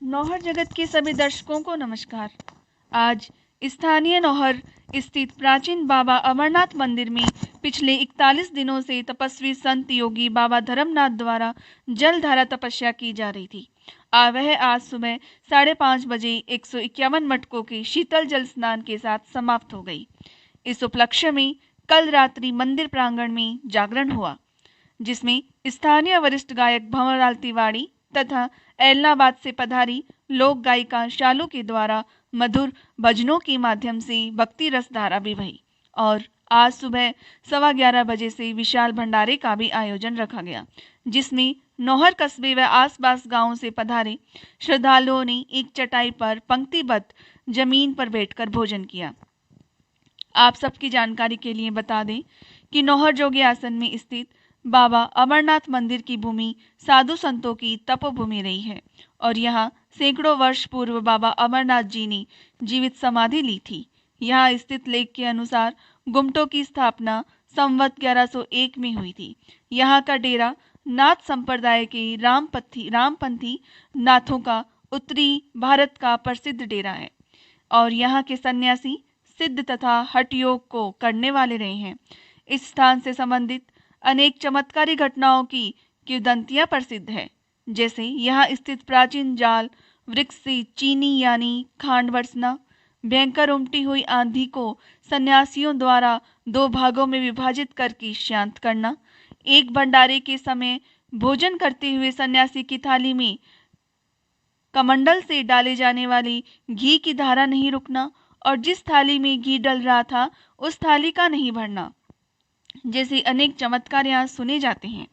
नौहर जगत के सभी दर्शकों को नमस्कार। आज स्थानीय नौहर स्थित प्राचीन बाबा अमरनाथ मंदिर में पिछले 41 दिनों से तपस्वी संत योगी बाबा धर्मनाथ द्वारा जलधारा तपस्या की जा रही थी। वह आज सुबह 5:30 बजे 151 मटकों के शीतल जल स्नान के साथ समाप्त हो गई। इस उपलक्ष्य में कल रात्रि मंदिर प्रांगण में जागरण हुआ, जिसमें स्थानीय वरिष्ठ गायक भंवरलाल तिवारी तथा ऐलनाबाद से पधारी लोक गायिका शालू के द्वारा मधुर भजनों के माध्यम से भक्ति रस धारा भी बही और आज सुबह 11:15 बजे से विशाल भंडारे का भी आयोजन रखा गया, जिसमें नौहर कस्बे व आसपास गांवों से पधारे श्रद्धालुओं ने एक चटाई पर पंक्तिबद्ध जमीन पर बैठकर भोजन किया। आप सबकी जानकारी के लिए बता दें कि नौहर जोगी आसन में स्थित बाबा अमरनाथ मंदिर की भूमि साधु संतों की तपोभूमि रही है और यहाँ सैकड़ों वर्ष पूर्व बाबा अमरनाथ जी ने जीवित समाधि ली थी। यहाँ स्थित लेख के अनुसार गुम्टों की स्थापना संवत 1101 में हुई थी। यहाँ का डेरा नाथ संप्रदाय के रामपंथी नाथों का उत्तरी भारत का प्रसिद्ध डेरा है और यहाँ के सन्यासी सिद्ध तथा हठ योग को करने वाले रहे हैं। इस स्थान से संबंधित अनेक चमत्कारी घटनाओं की किंवदंतियां प्रसिद्ध है, जैसे यहाँ स्थित प्राचीन जाल वृक्ष से चीनी यानी खांड बरसना, भयंकर उमटी हुई आंधी को सन्यासियों द्वारा 2 भागों में विभाजित करके शांत करना, एक भंडारे के समय भोजन करते हुए सन्यासी की थाली में कमंडल से डाले जाने वाली घी की धारा नहीं रुकना और जिस थाली में घी डल रहा था उस थाली का नहीं भरना, जैसे अनेक चमत्कार यहाँ सुने जाते हैं।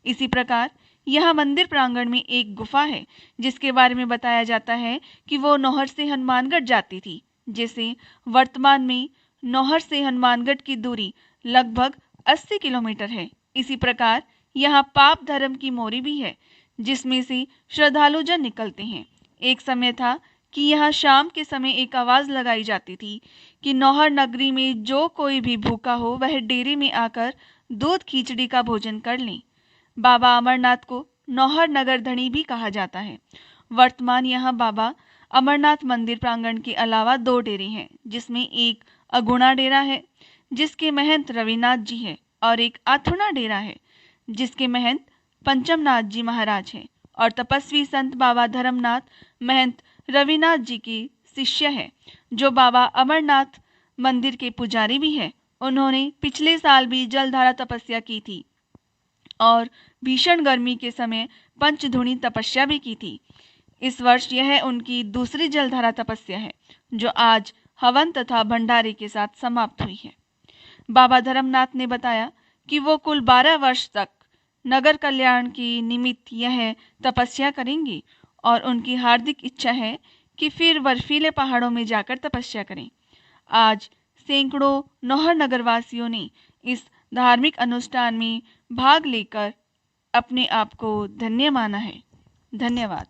इसी प्रकार यहाँ मंदिर प्रांगण में एक गुफा है, जिसके बारे में बताया जाता है कि वो नौहर से हनुमानगढ़ जाती थी। जैसे वर्तमान में नौहर से हनुमानगढ़ की दूरी लगभग 80 किलोमीटर है। इसी प्रकार यहाँ पाप धर्म की मोरी भी है, जिसमें से श्रद्धालु जन निकलते हैं। एक समय था कि यहाँ शाम के समय एक आवाज़ लगाई जाती थी कि नौहर नगरी में जो कोई भी भूखा हो वह डेरे में आकर दूध खिचड़ी का भोजन कर लें। बाबा अमरनाथ को नौहर नगर धणी भी कहा जाता है। वर्तमान यहाँ बाबा अमरनाथ मंदिर प्रांगण के अलावा 2 डेरे हैं, जिसमें एक अगुणा डेरा है जिसके महंत रविनाथ जी है और एक आथुना डेरा है जिसके महंत पंचमनाथ जी महाराज हैं और तपस्वी संत बाबा धर्मनाथ महंत रविनाथ जी के शिष्य है, जो बाबा अमरनाथ मंदिर के पुजारी भी है। उन्होंने पिछले साल भी जलधारा तपस्या की थी और भीषण गर्मी के समय पंचधुनी तपस्या भी की थी। इस वर्ष यह उनकी दूसरी जलधारा तपस्या है, जो आज हवन तथा भंडारे के साथ समाप्त हुई है। बाबा धर्मनाथ ने बताया कि वो कुल 12 वर्ष तक नगर कल्याण के निमित्त यह तपस्या करेंगे और उनकी हार्दिक इच्छा है कि फिर बर्फीले पहाड़ों में जाकर तपस्या करें। आज सैकड़ों नौहर नगरवासियों ने इस धार्मिक अनुष्ठान में भाग लेकर अपने आप को धन्य माना है। धन्यवाद।